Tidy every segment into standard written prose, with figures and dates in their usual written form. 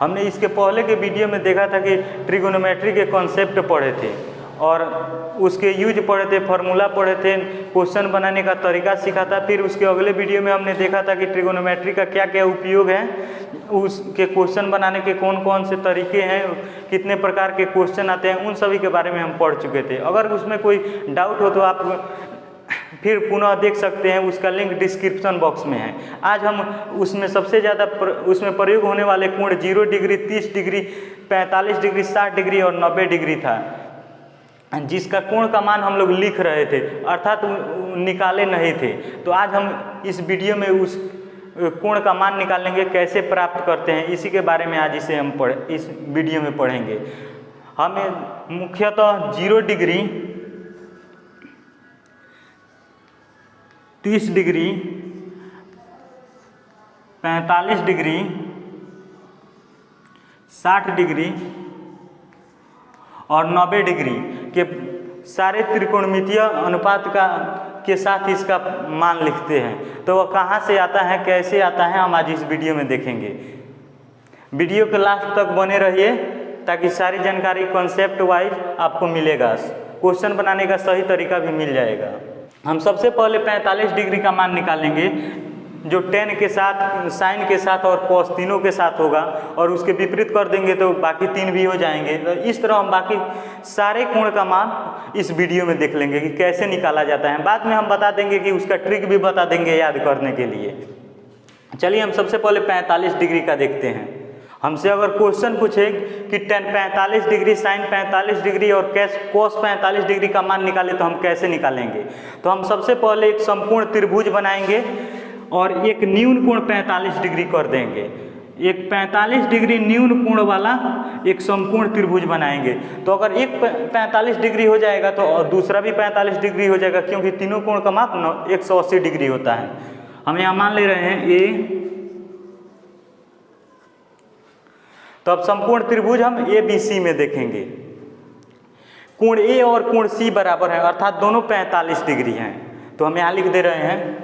हमने इसके पहले के वीडियो में देखा था कि ट्रिगोनोमेट्री के कॉन्सेप्ट पढ़े थे और उसके यूज पढ़े थे, फार्मूला पढ़े थे, क्वेश्चन बनाने का तरीका सीखा था। फिर उसके अगले वीडियो में हमने देखा था कि ट्रिगोनोमेट्री का क्या क्या उपयोग है, उसके क्वेश्चन बनाने के कौन कौन से तरीके हैं, कितने प्रकार के क्वेश्चन आते हैं, उन सभी के बारे में हम पढ़ चुके थे। अगर उसमें कोई डाउट हो तो आप फिर पुनः देख सकते हैं, उसका लिंक डिस्क्रिप्शन बॉक्स में है। आज हम उसमें सबसे ज़्यादा उसमें प्रयोग होने वाले कोण 0 डिग्री, 30 डिग्री, 45 डिग्री, 60 डिग्री और 90 डिग्री था, जिसका कोण का मान हम लोग लिख रहे थे, अर्थात निकाले नहीं थे। तो आज हम इस वीडियो में उस कोण का मान निकालेंगे, कैसे प्राप्त करते हैं, इसी के बारे में आज इसे हम इस वीडियो में पढ़ेंगे। हमें मुख्यतः 0 डिग्री, 30 डिग्री, 45 डिग्री, 60 डिग्री और 90 डिग्री के सारे त्रिकोणमितीय अनुपात के साथ इसका मान लिखते हैं। तो वह कहाँ से आता है, कैसे आता है, हम आज इस वीडियो में देखेंगे। वीडियो के लास्ट तक बने रहिए ताकि सारी जानकारी कॉन्सेप्ट वाइज आपको मिलेगा, क्वेश्चन बनाने का सही तरीका भी मिल जाएगा। हम सबसे पहले 45 डिग्री का मान निकालेंगे, जो tan के साथ, साइन के साथ और cos तीनों के साथ होगा, और उसके विपरीत कर देंगे तो बाकी 3 भी हो जाएंगे। तो इस तरह हम बाकी सारे कोण का मान इस वीडियो में देख लेंगे कि कैसे निकाला जाता है। बाद में हम बता देंगे कि उसका ट्रिक भी बता देंगे याद करने के लिए। चलिए हम सबसे पहले 45 डिग्री का देखते हैं। हमसे अगर क्वेश्चन पूछे कि tan 45 डिग्री, साइन 45 डिग्री और cos 45 डिग्री का मान निकाले तो हम कैसे निकालेंगे। तो हम सबसे पहले एक समकोण त्रिभुज बनाएंगे और एक न्यून कोण 45 डिग्री कर देंगे। एक 45 डिग्री न्यून कोण वाला एक समकोण त्रिभुज बनाएंगे। तो अगर एक 45 डिग्री हो जाएगा तो और दूसरा भी 45 डिग्री हो जाएगा, क्योंकि तीनों कोण का माप 180 डिग्री होता है। हम यहाँ मान ले रहे हैं A। तो अब समकोण त्रिभुज हम ABC में देखेंगे। कोण A और कोण C बराबर है, अर्थात दोनों 45 डिग्री हैं। तो हम यहाँ लिख दे रहे हैं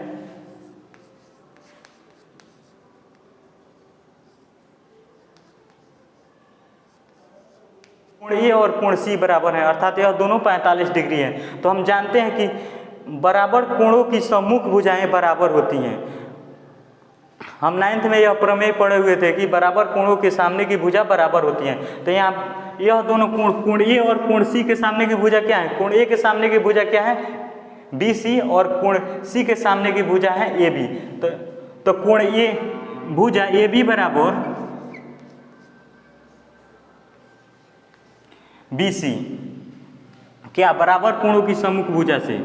कोण A और कोण C बराबर है, अर्थात यह दोनों 45 डिग्री हैं। तो हम जानते हैं कि बराबर कोणों की सम्मुख भुजाएं बराबर होती हैं। हम 9th में यह प्रमेय पढ़े हुए थे कि बराबर कोणों के सामने की भुजा बराबर होती हैं। तो यहाँ यह दोनों कोण A और कोण C के सामने की भुजा क्या है, कोण A के सामने की भुजा क्या है, BC, और कोण C के सामने की भुजा है AB। तो कोण A भुजा AB बराबर BC क्या बराबर कोणों की सम्मुख भुजा से।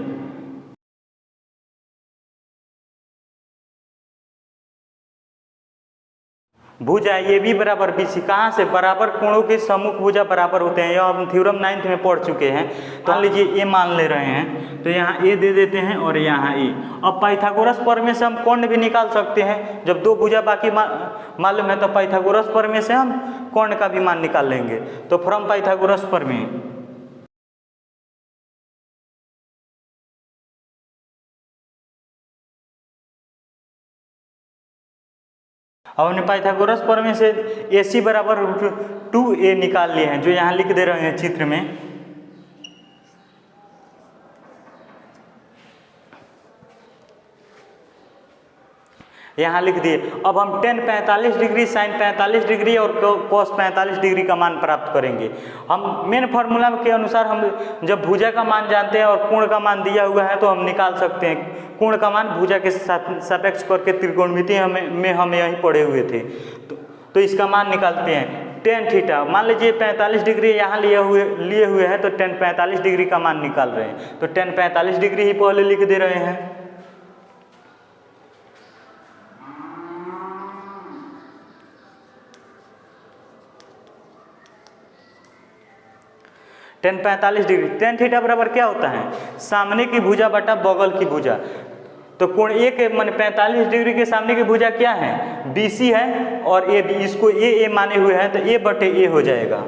भुजा AB बराबर BC कहाँ से, बराबर कोणों के सम्मुख भुजा बराबर होते हैं। यह हम थ्योरम 9th में पढ़ चुके हैं। तो मान लीजिए A मान ले रहे हैं, तो यहाँ A दे देते हैं और यहाँ A। अब पाइथागोरस प्रमेय से हम कर्ण भी निकाल सकते हैं। जब दो भुजा बाकी मालूम है तो पाइथागोरस प्रमेय से हम कर्ण का भी मान निकाल लेंगे। तो फ्रॉम पाइथागोरस प्रमेय अब हमने पाइथागोरस प्रमेय से AC बराबर √2a निकाल लिए हैं, जो यहाँ लिख दे रहे हैं चित्र में। यहाँ लिख दिए। अब हम tan 45 डिग्री, साइन 45 डिग्री और cos 45 डिग्री का मान प्राप्त करेंगे। हम मेन फार्मूला के अनुसार हम जब भुजा का मान जानते हैं और कोण का मान दिया हुआ है तो हम निकाल सकते हैं। कोण का मान भुजा के सापेक्ष करके त्रिकोणमिति में हम यहीं पढ़े हुए थे। तो इसका मान निकालते हैं। tan थीटा, मान लीजिए 45 डिग्री यहाँ लिए हुए हैं, तो tan 45 डिग्री का मान निकाल रहे हैं। तो tan 45 डिग्री ही पहले लिख दे रहे हैं। tan 45 डिग्री, tan थीटा बराबर क्या होता है, सामने की भुजा बटा बगल की भुजा। तो कोण A के मान 45 डिग्री के सामने की भुजा क्या है, BC है, और AB, इसको A माने हुए हैं तो A बटे A हो जाएगा।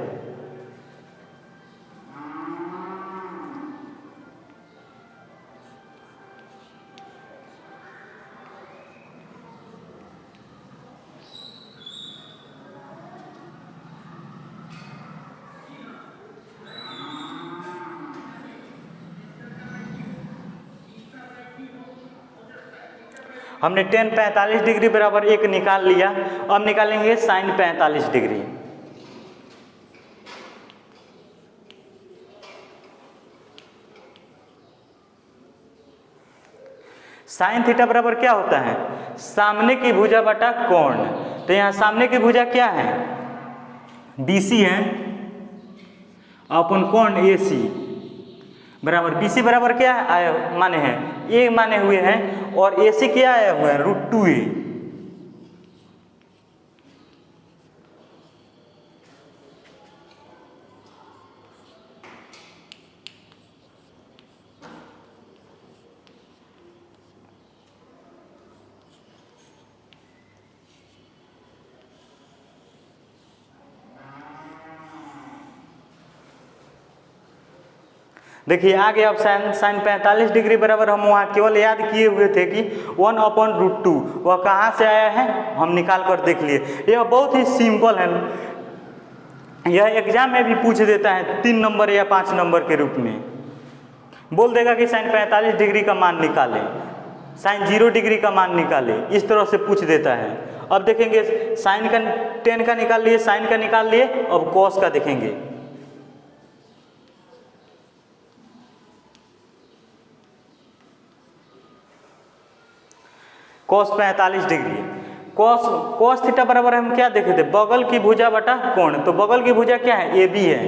हमने टेन 45 डिग्री बराबर 1 निकाल लिया। अब निकालेंगे साइन 45 डिग्री। साइन थीटा बराबर क्या होता है? सामने की भुजा बटा कोण। तो यहाँ सामने की भुजा क्या है? BC है अपन कोण AC बराबर BC बराबर क्या आया माने हैं? A माने हुए हैं और AC क्या आया हुआ है? √2A। देखिए आगे अब साइन 45 डिग्री बराबर हम वहाँ केवल याद किए हुए थे कि 1/√2 वह कहाँ से आया है हम निकाल कर देख लिए। यह बहुत ही सिंपल है, यह एग्जाम में भी पूछ देता है 3 नंबर या 5 नंबर के रूप में। बोल देगा कि साइन 45 डिग्री का मान निकालें, साइन 0 डिग्री का मान निकालें, इस तरह से पूछ देता है। अब देखेंगे साइन का 10 का निकाल लिए, साइन का निकाल लिए, अब कॉस का देखेंगे। कॉस 45 डिग्री, कॉस थीटा बराबर हम क्या देखे थे? बगल की भुजा बटा कोण। तो बगल की भुजा क्या है? AB है।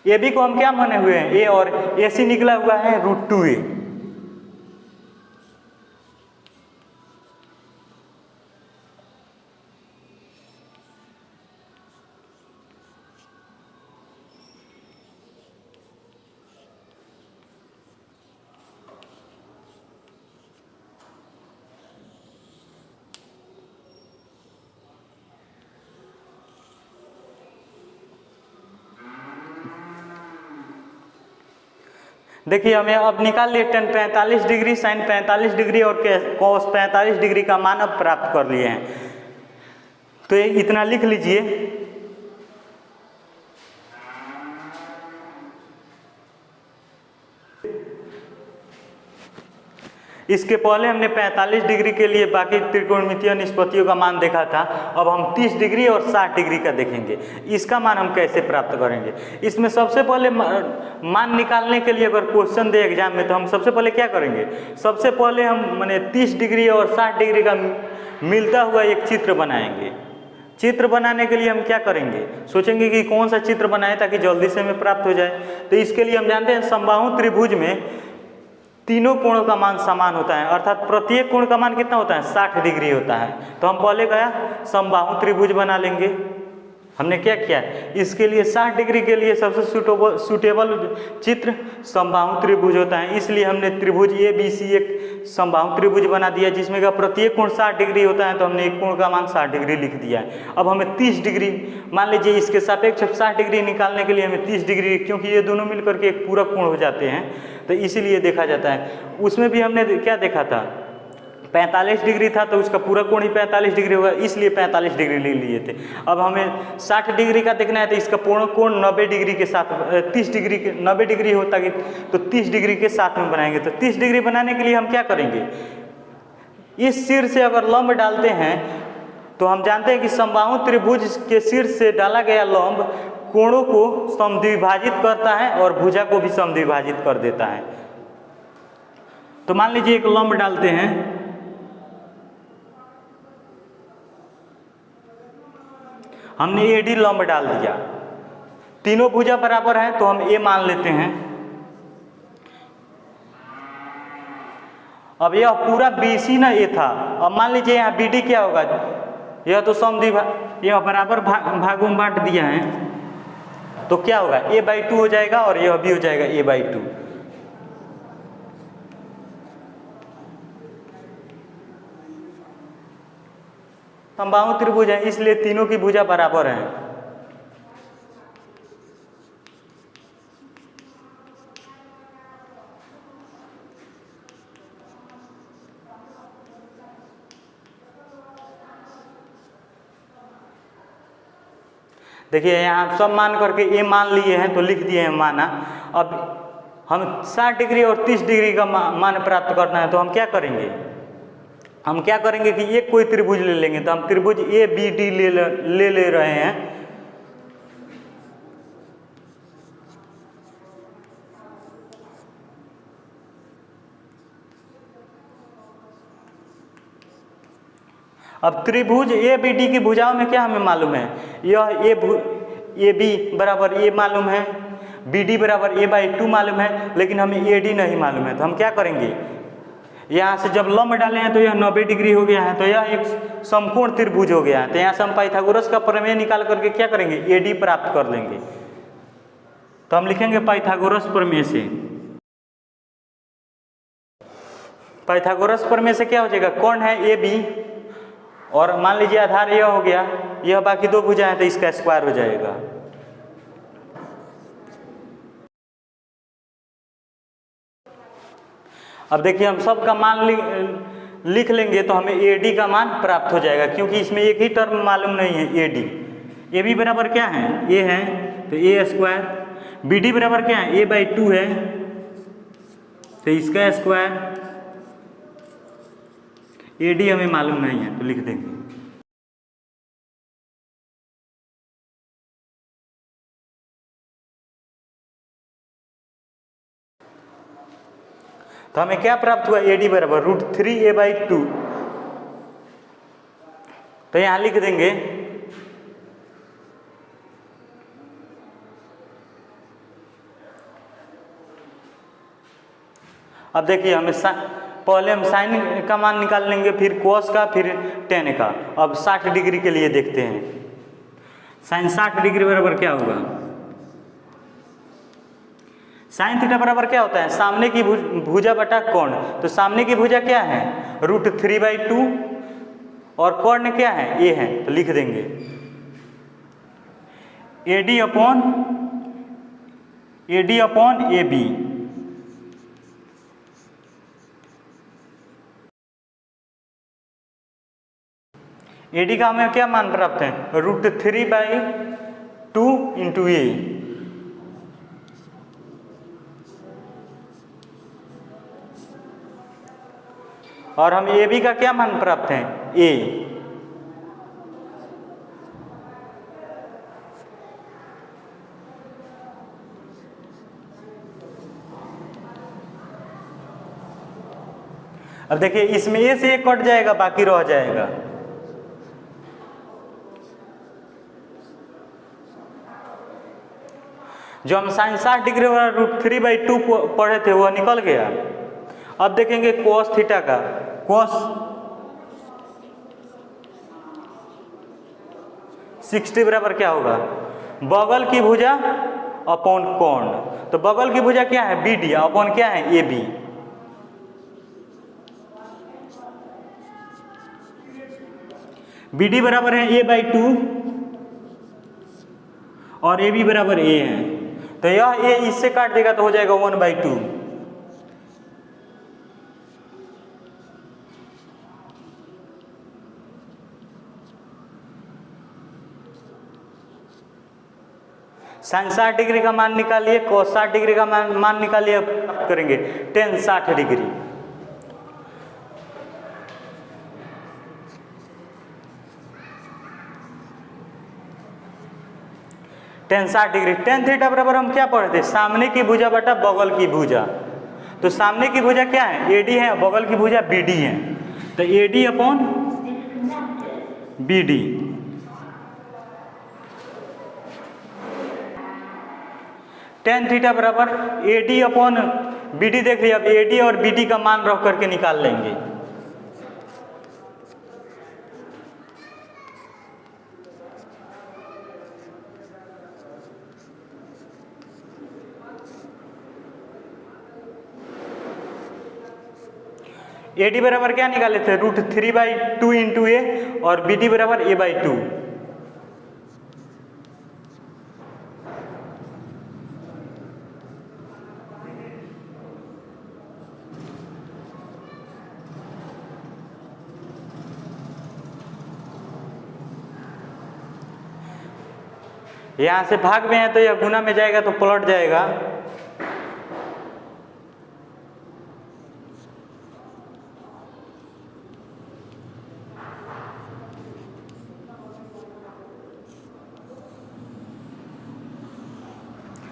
AB को हम क्या माने हुए हैं? A और AC निकला हुआ है √2A। देखिए हमें अब निकाल लिए टेन 45 डिग्री, साइन 45 डिग्री और कॉस 45 डिग्री का मान अब प्राप्त कर लिए हैं। तो ये इतना लिख लीजिए। इसके पहले हमने 45 डिग्री के लिए बाकी त्रिकोणमितीय निष्पत्तियों का मान देखा था। अब हम 30 डिग्री और 60 डिग्री का देखेंगे, इसका मान हम कैसे प्राप्त करेंगे। इसमें सबसे पहले मान निकालने के लिए अगर क्वेश्चन दे एग्जाम में तो हम सबसे पहले क्या करेंगे? सबसे पहले हम माने 30 डिग्री और 60 डिग्री का मिलता हुआ एक चित्र बनाएंगे। चित्र बनाने के लिए हम क्या करेंगे? सोचेंगे कि कौन सा चित्र बनाए ताकि जल्दी से हमें प्राप्त हो जाए। तो इसके लिए हम जानते हैं समबाहु त्रिभुज में तीनों कोणों का मान समान होता है, अर्थात प्रत्येक कोण का मान कितना होता है? 60 डिग्री होता है। तो हम पहले क्या समबाहु त्रिभुज बना लेंगे। हमने क्या किया? इसके लिए 60 डिग्री के लिए सबसे सूटेबल चित्र समबाहु त्रिभुज होता है, इसलिए हमने त्रिभुज ABC एक समबाहु त्रिभुज बना दिया जिसमें का प्रत्येक कोण 60 डिग्री होता है। तो हमने एक कोण का मान 60 डिग्री लिख दिया है। अब हमें 30 डिग्री मान लीजिए, इसके सापेक्ष 60 डिग्री निकालने के लिए हमें 30 डिग्री, क्योंकि ये दोनों मिलकर के एक पूरक कोण हो जाते हैं तो इसीलिए देखा जाता है। उसमें भी हमने क्या देखा था? 45 डिग्री था तो उसका पूरा कोण ही 45 डिग्री होगा, इसलिए 45 डिग्री ले लिए थे। अब हमें 60 डिग्री का देखना है तो इसका पूर्ण कोण 90 डिग्री के साथ 30 डिग्री के 90 डिग्री होता कि तो 30 डिग्री के साथ में बनाएंगे। तो 30 डिग्री बनाने के लिए हम क्या करेंगे? इस सिर से अगर लंब डालते हैं तो हम जानते हैं कि समबाहु त्रिभुज के सिर से डाला गया लंब कोणों को समद्विभाजित करता है और भुजा को भी समद्विभाजित कर देता है। तो मान लीजिए एक लंब डालते हैं, हमने AD लंब डाल दिया, तीनों भुजा बराबर है तो हम A मान लेते हैं। अब यह पूरा BC ना A था, अब मान लीजिए यहाँ BD क्या होगा? यह तो यह बराबर भागों में बांट दिया है तो क्या होगा? A/2 हो जाएगा और यह भी हो जाएगा A/2। समबाहु त्रिभुज है इसलिए तीनों की भुजा बराबर है। देखिए यहाँ सब मान करके ए मान लिए हैं तो लिख दिए हैं माना। अब हम 60 डिग्री और 30 डिग्री का मान प्राप्त करना है तो हम क्या करेंगे, हम क्या करेंगे कि एक कोई त्रिभुज ले लेंगे। तो हम त्रिभुज ए बी डी ले रहे हैं। अब त्रिभुज ए बी डी की भुजाओं में क्या हमें मालूम है, यह ए बी बराबर ए मालूम है, बी डी बराबर a/2 मालूम है, लेकिन हमें ए डी नहीं मालूम है। तो हम क्या करेंगे, यहाँ से जब लंब डाले हैं तो यह 90 डिग्री हो गया है, तो यह एक समकोण त्रिभुज हो गया है। तो यहाँ से हम पाइथागोरस का प्रमेय निकाल करके क्या करेंगे, ए डी प्राप्त कर लेंगे। तो हम लिखेंगे पाइथागोरस प्रमेय से, पाइथागोरस प्रमेय से क्या हो जाएगा, कोण है ए बी और मान लीजिए आधार यह हो गया, यह बाकी दो भुजा है तो इसका स्क्वायर हो जाएगा। अब देखिए हम सब का मान लिख लेंगे तो हमें ए डी का मान प्राप्त हो जाएगा, क्योंकि इसमें एक ही टर्म मालूम नहीं है ए डी। ए बी बराबर क्या है, ए है तो ए स्क्वायर, बी डी बराबर क्या है, a/2 है तो इसका स्क्वायर, ए डी हमें मालूम नहीं है तो लिख देंगे। तो हमें क्या प्राप्त हुआ, ए डी बराबर √3a/2। तो यहां लिख देंगे अब देखिए हमें पहले हम साइन का मान निकाल लेंगे, फिर कोस का, फिर टेन का। अब 60 डिग्री के लिए देखते हैं, साइन 60 डिग्री बराबर क्या होगा, साइन थीटा बराबर क्या होता है, सामने की भुजा बटा कोण। तो सामने की भुजा क्या है, √3/2 और कोण क्या है, ए है, तो लिख देंगे A D upon A B. A D का हमें क्या मान प्राप्त है, √3/2 इंटू ए। और हम ए बी का क्या मान प्राप्त है, ए। अब देखिए इसमें ए से ए कट जाएगा, बाकी रह जाएगा। जो हम साइन 60 डिग्री वाला √3/2 पढ़े थे वह निकल गया। अब देखेंगे कोस थीटा का, कोस 60 बराबर क्या होगा, बगल की भुजा अपॉन कोण। तो बगल की भुजा क्या है, बी डी, अपॉन क्या है, ए बी। बी डी बराबर है a/2 और ए बी बराबर ए है, तो यह ए इससे काट देगा तो हो जाएगा 1/2। साइन 60 डिग्री का मान निकालिए, कोस 60 डिग्री का मान निकालिए, करेंगे ten 60 degree. Ten 60 degree, ten theta बराबर हम क्या पढ़े थे, सामने की भुजा बटा बगल की भुजा। तो सामने की भुजा क्या है, ए डी है, बगल की भुजा बी डी है, तो A D upon B D. Tan theta बराबर A D upon B D. देख लिया, अब ए डी और बी डी का मान रख करके निकाल लेंगे। ए डी बराबर क्या निकाले थे, √3/2 इंटू ए, और बी डी बराबर a/2। यहाँ से भाग में है तो यह गुना में जाएगा तो पलट जाएगा।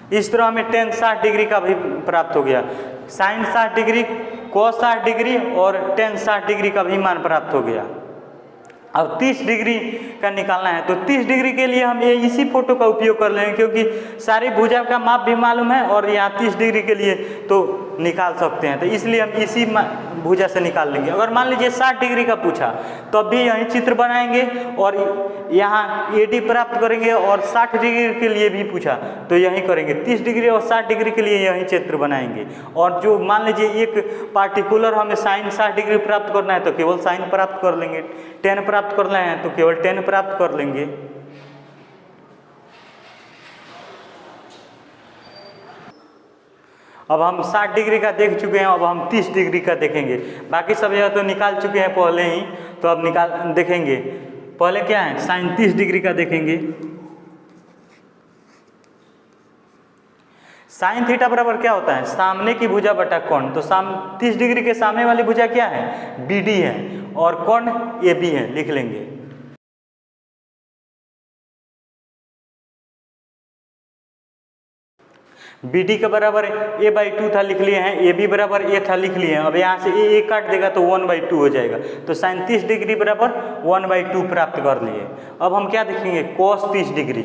इस तरह हमें tan 60 डिग्री का भी प्राप्त हो गया, sin 60 डिग्री, cos 60 डिग्री और tan 60 डिग्री का भी मान प्राप्त हो गया। अब 30 डिग्री का निकालना है तो 30 डिग्री के लिए हम ये इसी फोटो का उपयोग कर लेंगे, क्योंकि सारी भुजा का माप भी मालूम है और यहाँ 30 डिग्री के लिए तो निकाल सकते हैं, तो इसलिए हम इसी भुजा से निकाल लेंगे। अगर मान लीजिए 60 डिग्री का पूछा तो अभी यही चित्र बनाएंगे और यहाँ AD प्राप्त करेंगे, और 60 डिग्री के लिए भी पूछा तो यही करेंगे, 30 डिग्री और 60 डिग्री के लिए यही चित्र बनाएंगे। और जो मान लीजिए एक पार्टिकुलर हमें sin 60 डिग्री प्राप्त करना है तो केवल sin प्राप्त कर लेंगे, tan प्राप्त करना है तो केवल tan प्राप्त कर लेंगे। अब हम 60 डिग्री का देख चुके हैं, अब हम 30 डिग्री का देखेंगे। बाकी सब यह तो निकाल चुके हैं पहले ही, तो अब निकाल देखेंगे। पहले क्या है, sin 30 डिग्री का देखेंगे। sin थीटा बराबर क्या होता है, सामने की भुजा बटा कोण। तो 30 डिग्री के सामने वाली भुजा क्या है, BD है, और कोण AB है, लिख लेंगे। BD के बराबर A/2 था, लिख लिए हैं। AB बराबर A था, लिख लिए हैं। अब यहाँ से A काट देगा तो 1/2 हो जाएगा, तो sin 30 डिग्री बराबर 1/2 प्राप्त कर लिए। अब हम क्या देखेंगे, cos 30 डिग्री।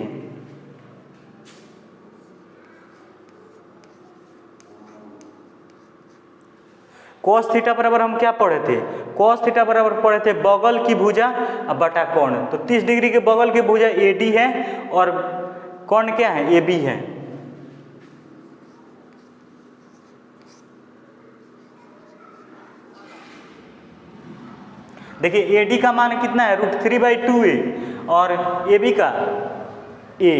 cos थीटा बराबर हम क्या पढ़े थे, cos थीटा बराबर पढ़े थे बगल की भुजा बटा कोण। तो 30 डिग्री के बगल की भुजा AD है और कोण क्या है, AB है। देखिए AD का मान कितना है, √3/2 है, और AB का A।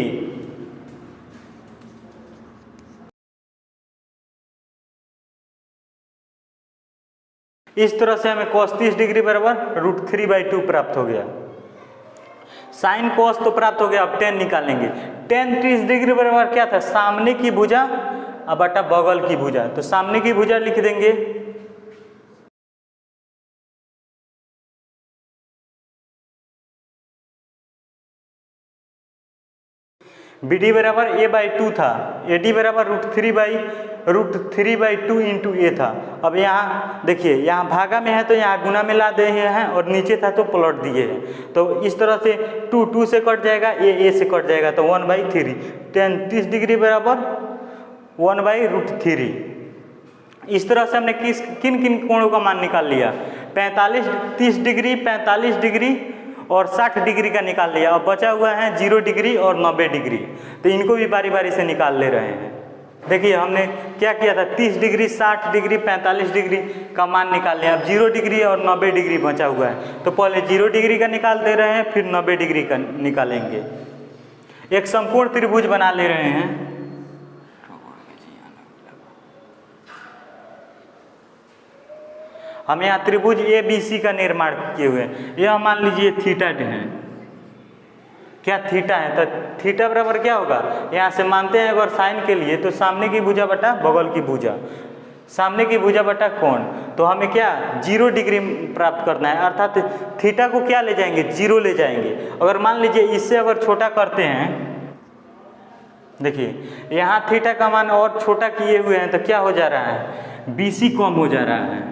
इस तरह से हमें cos 30 डिग्री बराबर √3/2 प्राप्त हो गया। sin cos तो प्राप्त हो गया। अब tan निकालेंगे। tan 30 डिग्री बराबर क्या था, सामने की भुजा बटा बगल की भुजा। तो सामने की भुजा लिख देंगे, BD बराबर A/2 था, AD बराबर √3/2 इंटू A था। अब यहाँ देखिए, यहाँ भागा में है तो यहाँ गुना में ला दे हैं, और नीचे था तो पलट दिए हैं। तो इस तरह से 2 से कट जाएगा, A से कट जाएगा, तो 1/3। tan 30 डिग्री बराबर 1/√3। इस तरह से हमने किन किन कोणों का मान निकाल लिया, 30 डिग्री, 45 डिग्री और 60 डिग्री का निकाल लिया। अब बचा हुआ है 0 डिग्री और 90 डिग्री, तो इनको भी बारी बारी से निकाल ले रहे हैं। देखिए हमने क्या किया था, 30 डिग्री, 60 डिग्री, 45 डिग्री का मान निकाल लिया। अब 0 डिग्री और 90 डिग्री बचा हुआ है, तो पहले 0 डिग्री का निकाल दे रहे हैं, फिर 90 डिग्री का निकालेंगे। एक समकोण त्रिभुज बना ले रहे हैं। हम यहाँ त्रिभुज ABC का निर्माण किए हुए हैं। यह मान लीजिए थीटा है, क्या थीटा है, तो थीटा बराबर क्या होगा, यहाँ से मानते हैं अगर साइन के लिए तो सामने की भुजा बटा बगल की भुजा, सामने की भुजा बटा कोण। तो हमें क्या 0 डिग्री प्राप्त करना है, अर्थात थीटा को क्या ले जाएंगे, 0 ले जाएंगे। अगर मान लीजिए इससे अगर छोटा करते हैं, देखिए यहाँ थीटा का मान और छोटा किए हुए हैं, तो क्या हो जा रहा है, BC कम हो जा रहा है।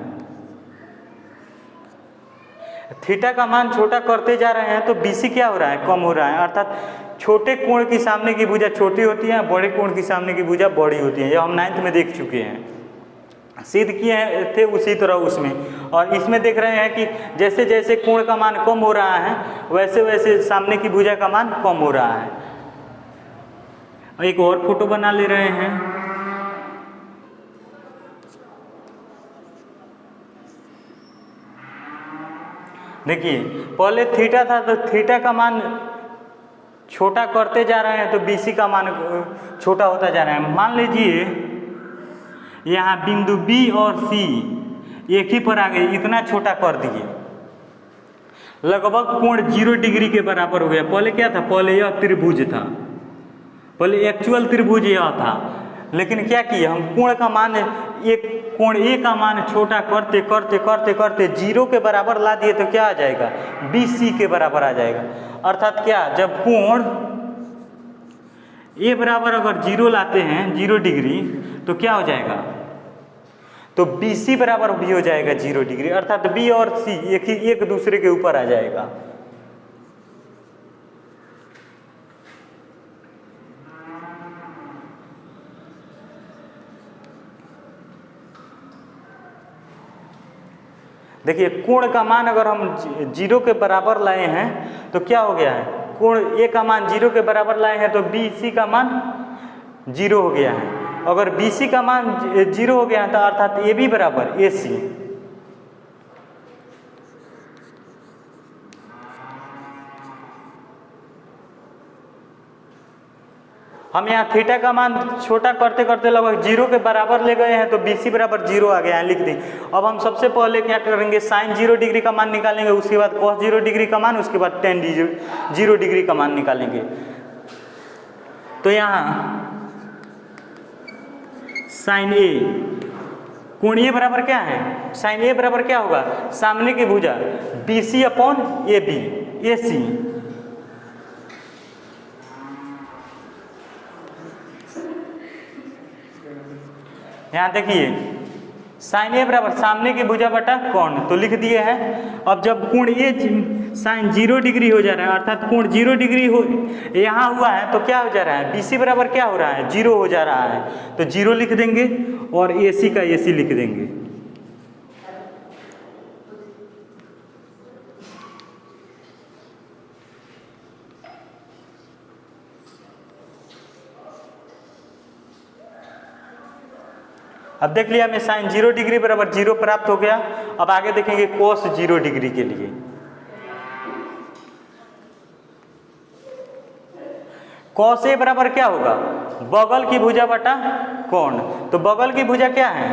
थीटा का मान छोटा करते जा रहे हैं तो BC क्या हो रहा है, कम हो रहा है। अर्थात छोटे कोण की सामने की भुजा छोटी होती है, बड़े कोण की सामने की भुजा बड़ी होती है। यह हम 9th में देख चुके हैं, सिद्ध किए थे उसी तरह उसमें। और इसमें देख रहे हैं कि जैसे जैसे कोण का मान कम हो रहा है, वैसे वैसे सामने की भुजा का मान कम हो रहा है। एक और फोटो बना ले रहे हैं। देखिए पहले थीटा था, तो थीटा का मान छोटा करते जा रहे हैं तो BC का मान छोटा होता जा रहा है। मान लीजिए यहाँ बिंदु B और C एक ही पर आ गए, इतना छोटा कर दिए, लगभग कोण 0 डिग्री के बराबर हो गया। पहले क्या था, पहले यह त्रिभुज था, पहले एक्चुअल त्रिभुज यह था, लेकिन क्या किया हम कोण का मान कोण ए का मान छोटा करते करते करते करते 0 के बराबर ला दिए तो क्या आ जाएगा, BC के बराबर आ जाएगा। अर्थात क्या, जब कोण ए बराबर अगर 0 लाते हैं 0 डिग्री तो क्या हो जाएगा, तो BC बराबर भी हो जाएगा 0 डिग्री, अर्थात B और C एक दूसरे के ऊपर आ जाएगा। देखिए कोण का मान अगर हम 0 के बराबर लाए हैं तो क्या हो गया है, कोण ए का मान 0 के बराबर लाए हैं तो BC का मान 0 हो गया है। अगर BC का मान 0 हो गया है तो अर्थात AB बराबर AC। हम यहाँ थीटा का मान छोटा करते करते लगभग 0 के बराबर ले गए हैं तो BC बराबर 0 आ गया है, लिख दी। अब हम सबसे पहले क्या करेंगे, साइन 0 डिग्री का मान निकालेंगे, उसके बाद कॉस 0 डिग्री का मान, उसके बाद टेन 0 डिग्री का मान निकालेंगे। तो यहाँ साइन ए, कोण ए बराबर क्या है, साइन ए बराबर क्या होगा, सामने की भुजा BC अपॉन AB, AC। यहाँ देखिए साइन ए बराबर सामने की भुजा बटा कोण, तो लिख दिए हैं। अब जब कोण ए साइन 0 डिग्री हो जा रहा है, अर्थात कोण 0 डिग्री हो यहाँ हुआ है, तो क्या हो जा रहा है, BC बराबर क्या हो रहा है, 0 हो जा रहा है, तो 0 लिख देंगे और AC का AC लिख देंगे। अब देख लिया हमें साइन 0 डिग्री बराबर 0 प्राप्त हो गया। अब आगे देखेंगे कोस 0 डिग्री के लिए। कॉस ए बराबर क्या होगा, बगल की भुजा बटा कोण। तो बगल की भुजा क्या है,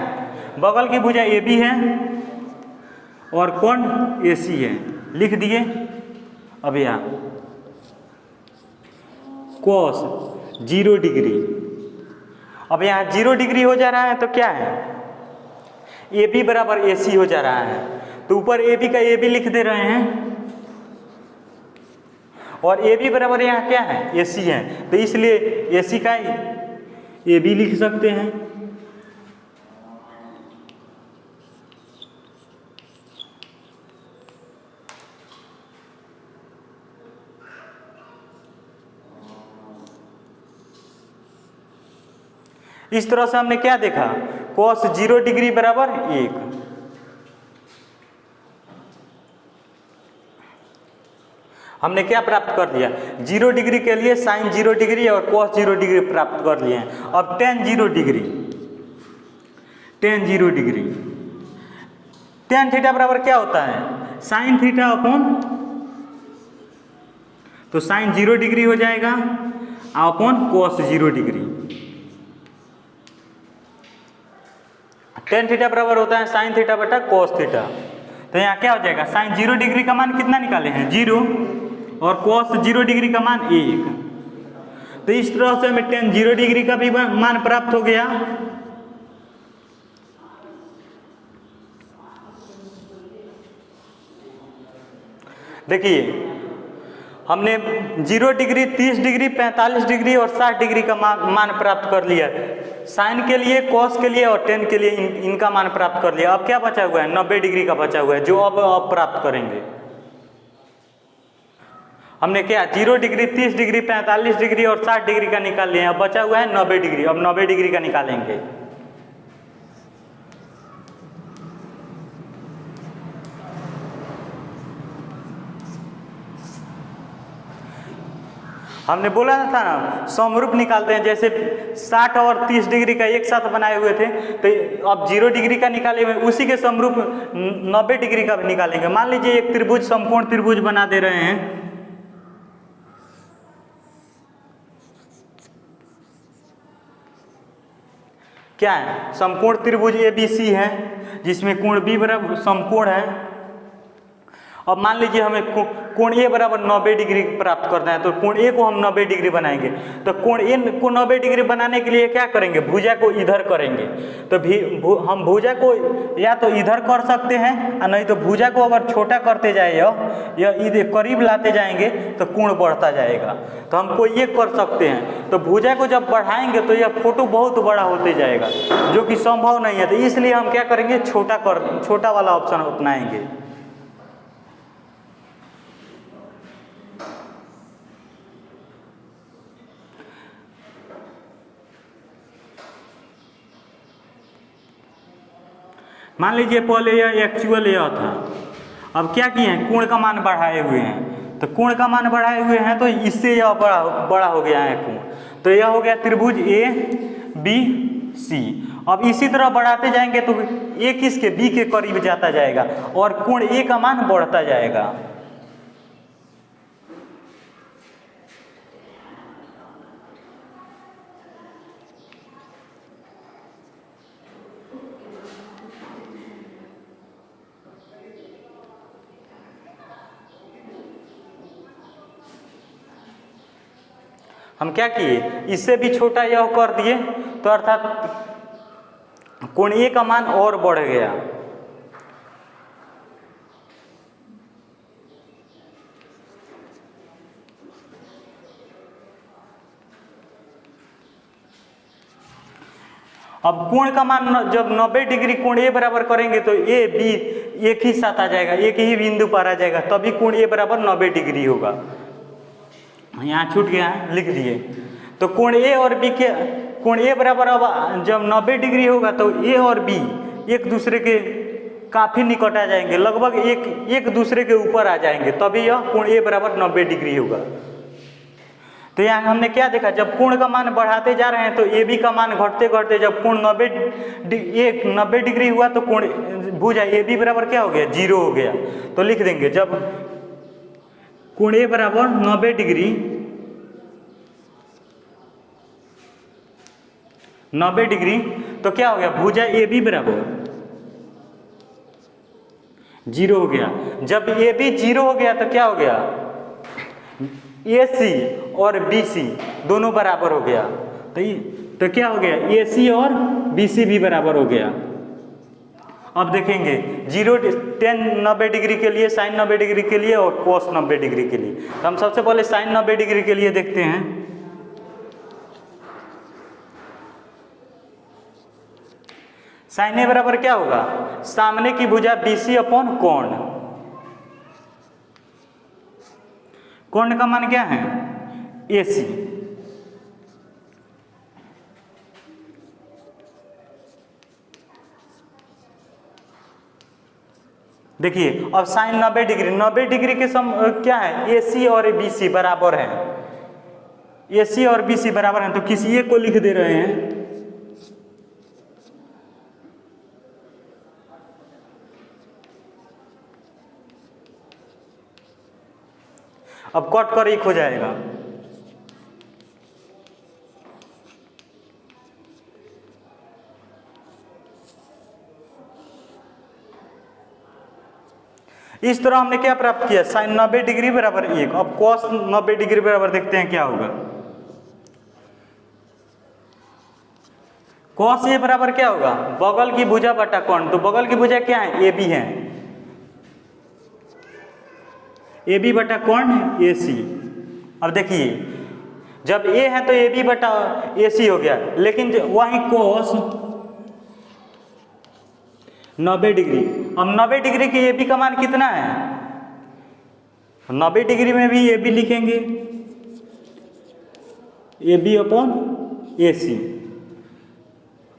बगल की भुजा AB है और कोण AC है, लिख दिए। अब यहाँ कॉस 0 डिग्री, अब यहाँ 0 डिग्री हो जा रहा है तो क्या है, AB बराबर AC हो जा रहा है, तो ऊपर AB का AB लिख दे रहे हैं और AB बराबर यहाँ क्या है, AC है, तो इसलिए AC का AB लिख सकते हैं। इस तरह से हमने क्या देखा, cos 0 डिग्री बराबर 1। हमने क्या प्राप्त कर लिया, 0 डिग्री के लिए साइन 0 डिग्री और cos 0 डिग्री प्राप्त कर लिए हैं। अब tan 0 degree, tan 0 degree, tan theta बराबर क्या होता है, साइन थीटा अपॉन, तो साइन 0 डिग्री हो जाएगा upon cos 0 degree. tan theta बराबर होता है साइन थीटा बटा cos थीटा। तो यहाँ क्या हो जाएगा, साइन 0 डिग्री का मान कितना निकाले हैं, 0, और cos 0 डिग्री का मान 1। तो इस तरह से हमें tan 0 डिग्री का भी मान प्राप्त हो गया। देखिए हमने 0 डिग्री, 30 डिग्री, 45 डिग्री और 60 डिग्री का मान प्राप्त कर लिया, साइन के लिए, cos के लिए और tan के लिए इनका मान प्राप्त कर लिया। अब क्या बचा हुआ है, 90 डिग्री का बचा हुआ है, जो अब प्राप्त करेंगे। हमने क्या 0 डिग्री, 30 डिग्री, 45 डिग्री और 60 डिग्री का निकाल लिए, अब बचा हुआ है 90 डिग्री। अब 90 डिग्री का निकालेंगे। हमने बोला था ना समरूप निकालते हैं, जैसे 60 और 30 डिग्री का एक साथ बनाए हुए थे, तो अब 0 डिग्री का निकाले हुए, उसी के समरूप 90 डिग्री का भी निकालेंगे। मान लीजिए एक त्रिभुज, समकोण त्रिभुज बना दे रहे हैं। क्या है, समकोण त्रिभुज ABC है, जिसमें कोण B बराबर समकोण है। अब मान लीजिए हमें कोण ए बराबर 90 डिग्री प्राप्त करना है, तो कोण ए को हम 90 डिग्री बनाएंगे। तो कोण ए को 90 डिग्री बनाने के लिए क्या करेंगे, भुजा को इधर करेंगे। तो हम भुजा को या तो इधर कर सकते हैं, और नहीं तो भुजा को अगर छोटा करते जाए या इधर करीब लाते जाएंगे तो कोण बढ़ता जाएगा। तो हम कोई ये कर सकते हैं। तो भुजा को जब बढ़ाएंगे तो यह फोटो बहुत बड़ा होते जाएगा, जो कि संभव नहीं है। तो इसलिए हम क्या करेंगे, छोटा वाला ऑप्शन अपनाएंगे। मान लीजिए पहले यह एक्चुअल यह था, अब क्या किए हैं, कोण का मान बढ़ाए हुए हैं। तो कोण का मान बढ़ाए हुए हैं तो इससे यह बड़ा हो गया है कोण। तो यह हो गया त्रिभुज ए बी सी। अब इसी तरह बढ़ाते जाएंगे तो ए किसके, बी के करीब जाता जाएगा और कोण ए का मान बढ़ता जाएगा। हम क्या किए, इससे भी छोटा यह कर दिए, तो अर्थात कोण ए का मान और बढ़ गया। अब कोण का मान जब 90 डिग्री कोण ए बराबर करेंगे तो ए बी एक ही साथ आ जाएगा, एक ही बिंदु पर आ जाएगा, तभी कोण ए बराबर 90 डिग्री होगा। यहाँ छूट गया है, लिख दिए। तो कोण ए और बी के, कोण ए बराबर अब जब 90 डिग्री होगा तो ए और बी एक दूसरे के काफ़ी निकट आ जाएंगे, लगभग एक दूसरे के ऊपर आ जाएंगे, तभी यह कोण ए बराबर 90 डिग्री होगा। तो यहाँ हमने क्या देखा, जब कोण का मान बढ़ाते जा रहे हैं तो ए बी का मान घटते घटते जब कोण 90 डिग्री हुआ तो कोण भुजा ए बी बराबर क्या हो गया, 0 हो गया। तो लिख देंगे जब कोण ए बराबर 90 डिग्री तो क्या हो गया, भुजा ए बी बराबर 0 हो गया। जब ए बी 0 हो गया तो क्या हो गया, ए सी और बी सी दोनों बराबर हो गया। तो क्या हो गया, ए सी और बी सी भी बराबर हो गया। अब देखेंगे 90 डिग्री के लिए, साइन 90 डिग्री के लिए और कोस 90 डिग्री के लिए। तो हम सबसे पहले साइन 90 डिग्री के लिए देखते हैं। साइन ए बराबर क्या होगा, सामने की भुजा BC अपॉन कोण। कोण का मान क्या है, AC। देखिए अब साइन 90 डिग्री के क्या है, AC और BC बराबर है, AC और BC बराबर हैं, तो किसी एक को लिख दे रहे हैं। अब कट कर एक हो जाएगा। इस तरह हमने क्या प्राप्त किया, साइन 90 डिग्री बराबर 1। अब कॉस 90 डिग्री बराबर देखते हैं क्या होगा। कॉस ए बराबर क्या होगा, बगल की भुजा बटा कोण। तो बगल की भुजा क्या है, ए बी है, ए बी बटा कोण ए सी। अब देखिए जब ए है तो ए बी बटा ए सी हो गया, लेकिन वहीं कोस 90 डिग्री। अब 90 डिग्री की ए बी का मान कितना है, 90 डिग्री में भी ए बी लिखेंगे, ए बी अपॉन ए सी।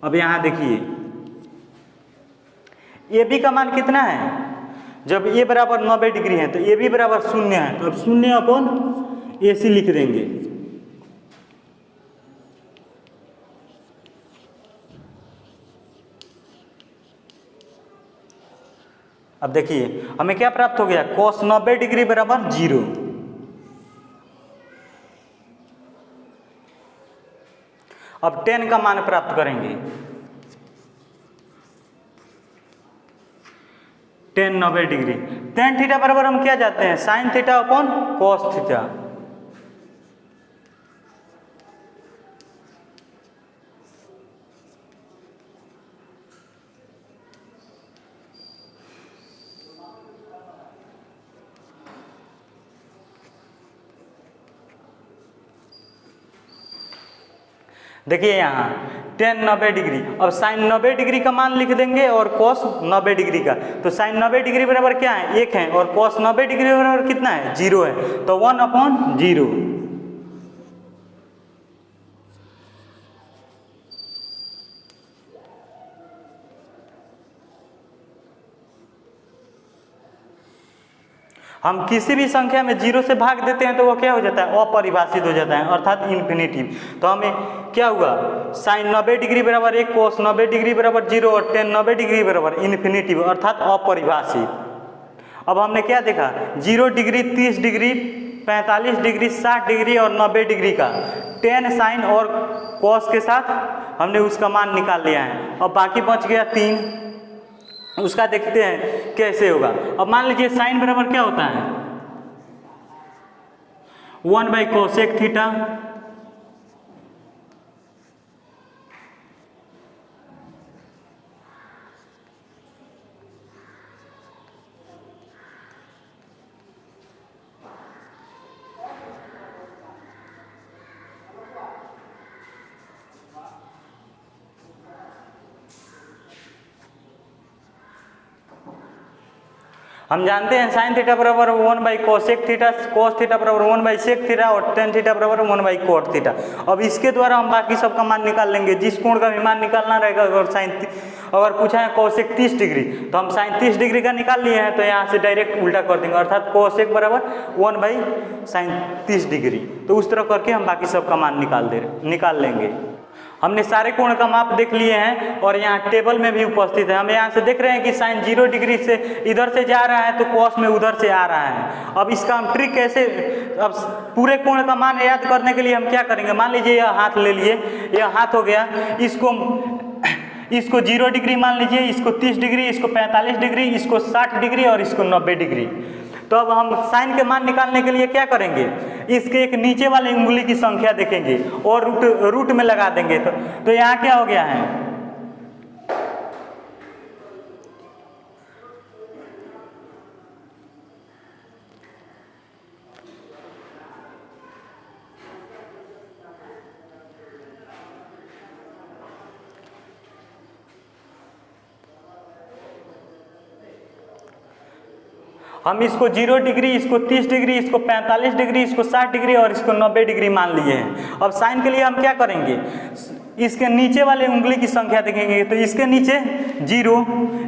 अब यहां देखिए ए बी का मान कितना है, जब ए बराबर 90 डिग्री है तो ए बी बराबर 0 है, तो अब 0 अपॉन ए सी लिख देंगे। अब देखिए हमें क्या प्राप्त हो गया, cos 90 डिग्री बराबर 0। अब tan का मान प्राप्त करेंगे। Ten 90 degree. टेन थीटा बराबर हम क्या जाते हैं, sine theta upon cos theta. देखिए यहाँ टेन 90 डिग्री, अब साइन 90 डिग्री का मान लिख देंगे और कॉस 90 डिग्री का। तो साइन 90 डिग्री बराबर क्या है, 1 है, और कॉस 90 डिग्री बराबर कितना है, 0 है, तो 1/0। हम किसी भी संख्या में 0 से भाग देते हैं तो वो क्या हो जाता है, अपरिभाषित हो जाता है, अर्थात इन्फिनिटिव। तो हमें क्या हुआ, साइन 90 डिग्री बराबर 1, कोस 90 डिग्री बराबर 0 और टेन 90 डिग्री बराबर इन्फिनिटिव अर्थात अपरिभाषित। अब हमने क्या देखा, 0 डिग्री, 30 डिग्री, 45 डिग्री, 60 डिग्री और 90 डिग्री का टेन, साइन और कॉस के साथ हमने उसका मान निकाल लिया है। अब बाकी बच गया 3, उसका देखते हैं कैसे होगा। अब मान लीजिए साइन बराबर क्या होता है, 1/कोसेक थीटा, हम जानते हैं साइन थीटा बराबर 1/कोसेक थीटा, कोस थीटा बराबर 1/सेक थीटा और टेन थीटा बराबर 1/कोट थीटा। अब इसके द्वारा हम बाकी सब का मान निकाल लेंगे। जिस कोण का भी मान निकालना रहेगा, अगर पूछा है कोसेक 30 डिग्री तो हम साइन 30 डिग्री का निकाल लिए हैं, तो यहाँ से डायरेक्ट उल्टा कर देंगे, अर्थात कोसेक बराबर 1/साइन 30 डिग्री। तो उस तरह करके हम बाकी सब का मान निकाल लेंगे। हमने सारे कोण का माप देख लिए हैं और यहाँ टेबल में भी उपस्थित है। हम यहाँ से देख रहे हैं कि साइन 0 डिग्री से इधर से जा रहा है तो कॉस में उधर से आ रहा है। अब इसका हम ट्रिक कैसे, अब पूरे कोण का मान याद करने के लिए हम क्या करेंगे, मान लीजिए यह हाथ ले लिए, यह हाथ हो गया, इसको 0 डिग्री मान लीजिए, इसको 30 डिग्री, इसको 45 डिग्री, इसको 60 डिग्री और इसको 90 डिग्री। तो अब हम साइन के मान निकालने के लिए क्या करेंगे, इसके एक नीचे वाली उंगली की संख्या देखेंगे और रूट में लगा देंगे। तो यहाँ क्या हो गया है, हम इसको 0 डिग्री, इसको 30 डिग्री, इसको 45 डिग्री, इसको 60 डिग्री और इसको 90 डिग्री मान लिए हैं। अब साइन के लिए हम क्या करेंगे, इसके नीचे वाले उंगली की संख्या देखेंगे। तो इसके नीचे 0,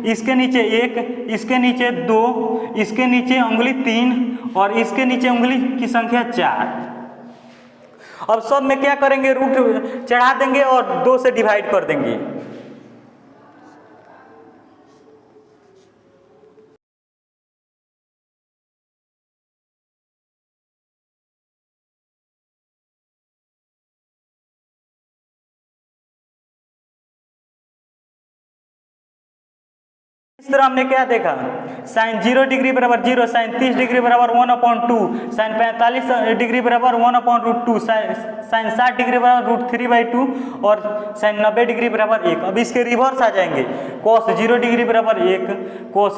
इसके नीचे 1, इसके नीचे 2, इसके नीचे उंगली 3 और इसके नीचे उंगली की संख्या 4। अब सब में क्या करेंगे, रूट चढ़ा देंगे और 2 से डिवाइड कर देंगे। इस तरह हमने क्या देखा, साइन 0 डिग्री बराबर 0, साइन 30 डिग्री बराबर 1/2, साइन 45 डिग्री बराबर 1/√2, साइन 60 डिग्री बराबर √3/2 और साइन 90 डिग्री बराबर 1। अब इसके रिवर्स आ जाएंगे, कॉस 0 डिग्री बराबर 1, कॉस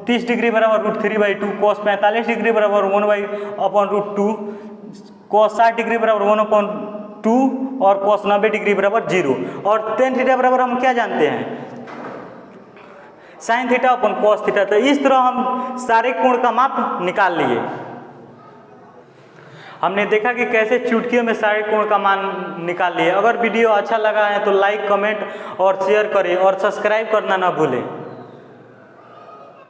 30 डिग्री बराबर √3/2, कॉस 45 डिग्री बराबर 1/√2, कॉस 60 डिग्री बराबर 1/2 और कॉस 90 डिग्री बराबर 0। और टेन थीटा बराबर हम क्या जानते हैं, साइन थीटा अपन कॉस थीटा। तो इस तरह हम सारे कोण का माप निकाल लिए। हमने देखा कि कैसे चुटकियों में सारे कोण का मान निकाल लिए। अगर वीडियो अच्छा लगा है तो लाइक, कमेंट और शेयर करें और सब्सक्राइब करना ना भूलें।